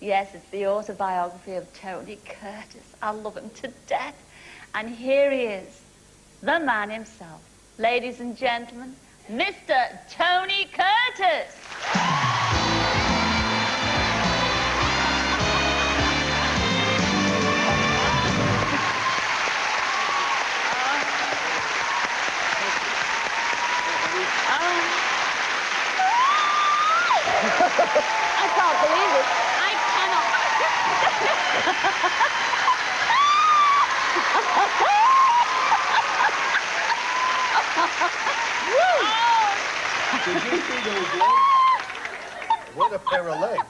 Yes, it's the autobiography of Tony Curtis. I love him to death. And here he is, the man himself. Ladies and gentlemen, Mr. Tony Curtis. I can't believe it. I cannot. Did you see those legs? What a pair of legs.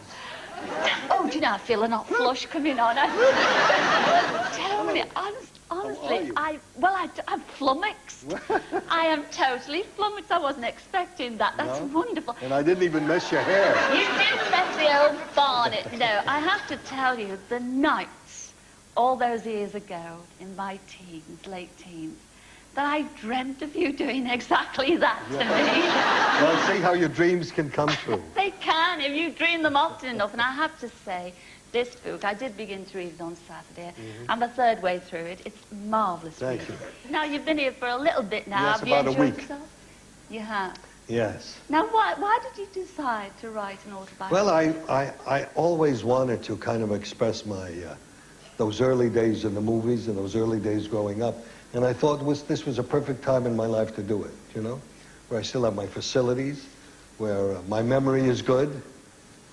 Oh, do you know, I feel a hot flush coming on. Tony, honestly, I'm flummoxed. I am totally flummoxed. I wasn't expecting that. That's wonderful. And I didn't even mess your hair. You didn't mess the old bonnet. No, I have to tell you, the nights, all those years ago, in my teens, late teens, that I dreamt of you doing exactly that to me. Well, see how your dreams can come true. They can, if you dream them often enough. And I have to say, this book, I did begin to read it on Saturday. I'm a third way through it. It's marvellous. Thank you. Now, you've been here for a little bit now. Yes, have you about a enjoyed week. yourself? You have? Yes. Now, why did you decide to write an autobiography? Well, I always wanted to kind of express my, those early days in the movies and those early days growing up. And I thought this was a perfect time in my life to do it, you know, where I still have my facilities, where my memory is good,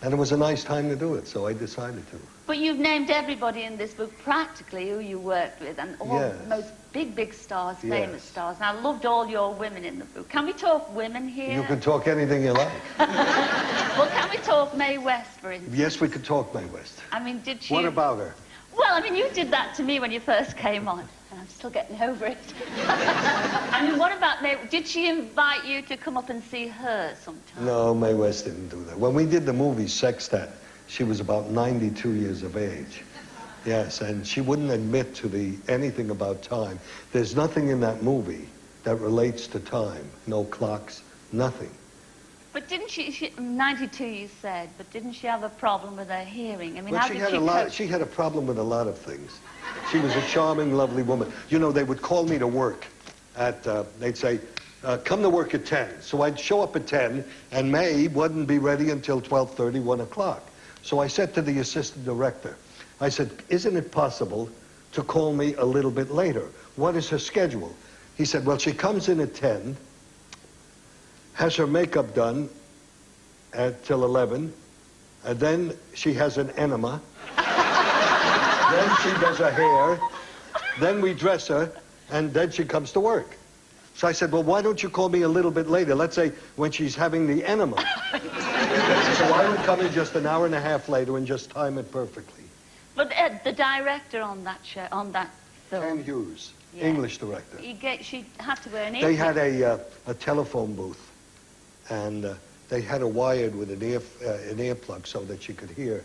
and it was a nice time to do it, so I decided to. But you've named everybody in this book practically who you worked with, and all the most big stars, famous stars. And I loved all your women in the book. Can we talk women here? You can talk anything you like. Well, can we talk Mae West, for instance? Yes, we could talk Mae West. I mean, did she... What about her? Well, I mean, you did that to me when you first came on, and I'm still getting over it. I mean, what about Mae? Did she invite you to come up and see her sometime? No, Mae West didn't do that. When we did the movie Sextet, she was about 92 years of age. Yes, and she wouldn't admit to anything about time. There's nothing in that movie that relates to time. No clocks, nothing. But didn't she 92 you said, but didn't she have a problem with her hearing? I mean, Well, how she did had she cope? She had a problem with a lot of things. She was a charming, lovely woman. You know, they would call me to work at, they'd say, come to work at 10. So I'd show up at 10, and Mae wouldn't be ready until 12:30, 1 o'clock. So I said to the assistant director, I said, isn't it possible to call me a little bit later? What is her schedule? He said, well, she comes in at 10, has her makeup done till 11, and then she has an enema, then she does her hair, then we dress her, and then she comes to work. So I said, well, why don't you call me a little bit later? Let's say when she's having the enema. So I would come in just an hour and a half later and just time it perfectly. But the director on that show, on that film... Ken Hughes, English director. She had to wear an earpiece. They had a telephone booth, and they had it wired with an earplug so that she could hear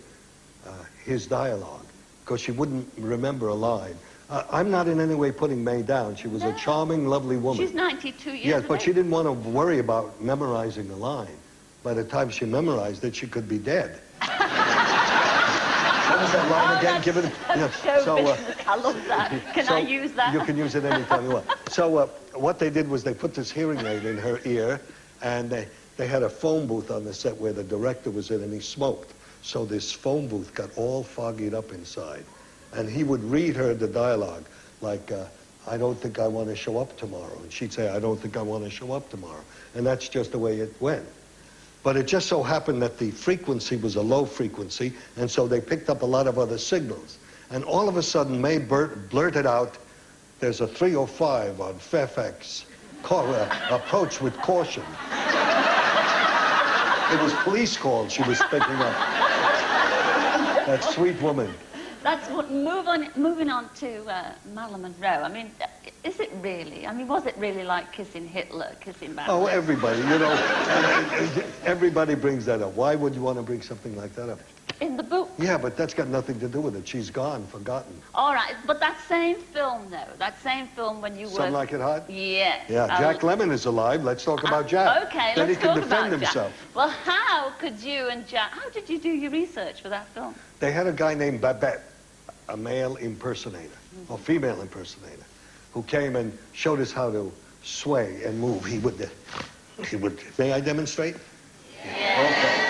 his dialogue, because she wouldn't remember a line. I'm not in any way putting Mae down. She was a charming, lovely woman. She's 92 years Yes, but age. she didn't want to worry about memorizing the line. By the time she memorized it, she could be dead. What was that line again? Give it. Show business. I love that. Can I use that? You can use it anytime you want. So what they did was they put this hearing aid in her ear, and they had a phone booth on the set where the director was in, and he smoked. So this phone booth got all foggied up inside. And he would read her the dialogue, like, I don't think I want to show up tomorrow. And she'd say, I don't think I want to show up tomorrow. And that's just the way it went. But it just so happened that the frequency was a low frequency, and so they picked up a lot of other signals. And all of a sudden, Mae blurted out, there's a 305 on Fairfax. Approach with caution. It was police calls she was picking up. That sweet woman. That's what, moving on to Marilyn Monroe. I mean, is it really? I mean, was it really like kissing Hitler, kissing Marilyn? Oh, everybody, you know, everybody brings that up. Why would you want to bring something like that up? in the book. Yeah, but that's got nothing to do with it. She's gone, forgotten. All right, but that same film, though, that same film when you were... Some Like It Hot? Yes. Yeah, Jack Lemmon is alive. Let's talk about Jack. Okay, then let's he can talk defend about himself. Jack. Well, how could you and Jack... How did you do your research for that film? They had a guy named Babette, a male impersonator, or female impersonator, who came and showed us how to sway and move. He would, may I demonstrate? Yeah. Okay.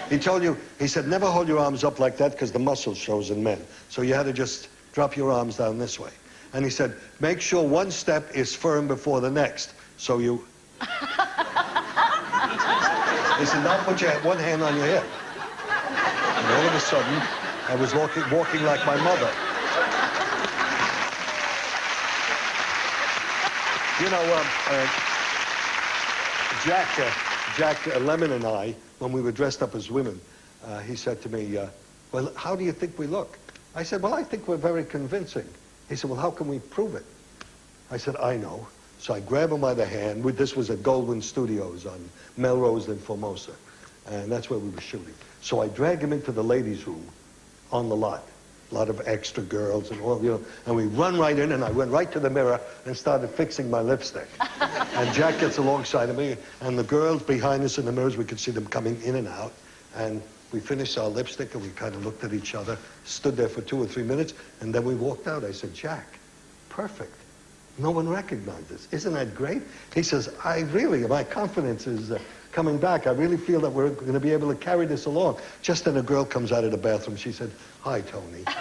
He told you, he said, never hold your arms up like that because the muscle shows in men. So you had to just drop your arms down this way. And he said, make sure one step is firm before the next. So you... He said, now put your one hand on your hip. And all of a sudden, I was walking like my mother. You know, Jack Lemmon and I, when we were dressed up as women, he said to me, well, how do you think we look? I said, well, I think we're very convincing. He said, well, how can we prove it? I said, I know. So I grab him by the hand. This was at Goldwyn Studios on Melrose and Formosa. And that's where we were shooting. So I drag him into the ladies' room on the lot. A lot of extra girls and all, you know. And we run right in, and I went right to the mirror and started fixing my lipstick. And Jack gets alongside of me, and the girls behind us in the mirrors, we could see them coming in and out. And we finished our lipstick, and we kind of looked at each other, stood there for 2 or 3 minutes, and then we walked out. I said, Jack, perfect. No one recognized us. Isn't that great? He says, my confidence is coming back. I really feel that we're going to be able to carry this along. Just then a girl comes out of the bathroom. She said, hi, Tony. Oh,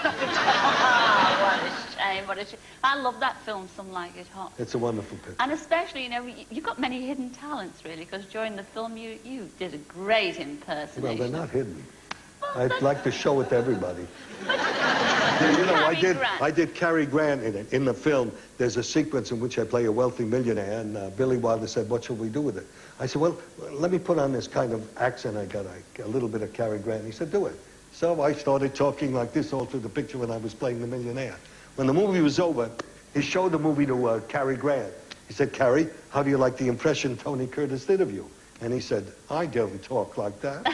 what a shame, what a shame. I love that film, Some Like It Hot. It's a wonderful picture. And especially, you know, you've got many hidden talents, really, because during the film you did a great impersonation. Well, they're not hidden. I'd like to show it to everybody. You know, I did Cary Grant in it. In the film, there's a sequence in which I play a wealthy millionaire, and Billy Wilder said, what shall we do with it? I said, well, let me put on this kind of accent I got, a little bit of Cary Grant. He said, do it. So I started talking like this all through the picture when I was playing the millionaire. When the movie was over, he showed the movie to Cary Grant. He said, Cary, how do you like the impression Tony Curtis did of you? And he said, I don't talk like that. But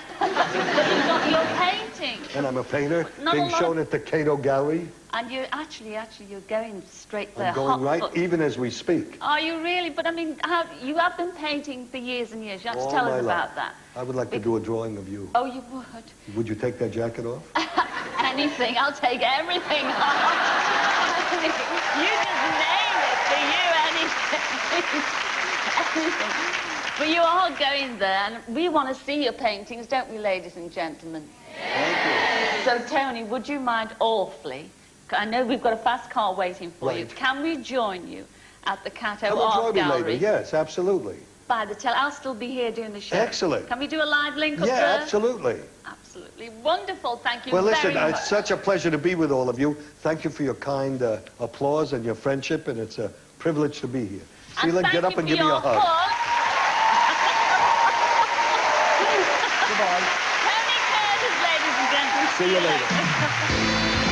you've got your painting. And I'm a painter, Not being shown at the Cato Gallery. And you're actually, you're going straight there. I'm going right, even as we speak. Are you really? But I mean, you have been painting for years and years. You have to tell us about that. I would like to do a drawing of you. Oh, you would? Would you take that jacket off? Anything. I'll take everything off. You just name it. For you, anything. Anything. But you are going there, and we want to see your paintings, don't we, ladies and gentlemen? Thank you. So, Tony, would you mind awfully? I know we've got a fast car waiting for you. Can we join you at the Cato Art Gallery? Later. Yes, absolutely. By the I'll still be here doing the show. Excellent. Can we do a live link up there? Yeah, absolutely. Absolutely. Wonderful. Thank you very much. Well, listen, it's such a pleasure to be with all of you. Thank you for your kind applause and your friendship, and it's a privilege to be here. Cilla, get up and give me a hug. Goodbye. Tony Curtis, ladies and gentlemen. See you later.